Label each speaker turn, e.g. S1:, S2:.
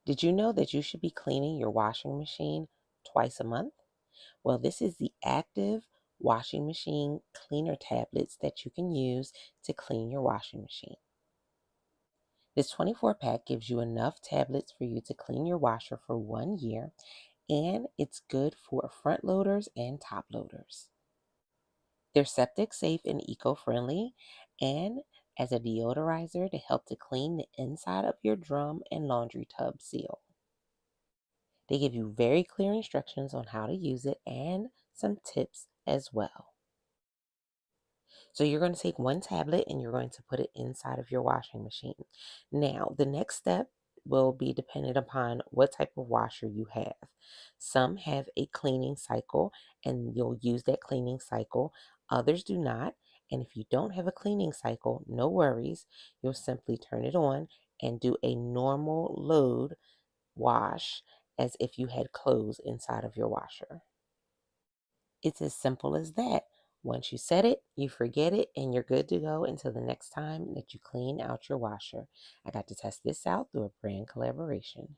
S1: Did you know that you should be cleaning your washing machine twice a month? Well, this is the active washing machine cleaner tablets that you can use to clean your washing machine. This 24 pack gives you enough tablets for you to clean your washer for 1 year, and it's good for front loaders and top loaders. They're septic safe and eco-friendly, and as a deodorizer to help to clean the inside of your drum and laundry tub seal. They give you very clear instructions on how to use it and some tips as well. So you're going to take one tablet and you're going to put it inside of your washing machine. Now, the next step will be dependent upon what type of washer you have. Some have a cleaning cycle and you'll use that cleaning cycle. Others do not. And if you don't have a cleaning cycle, no worries. You'll simply turn it on and do a normal load wash as if you had clothes inside of your washer. It's as simple as that. Once you set it, you forget it, and you're good to go until the next time that you clean out your washer. I got to test this out through a brand collaboration.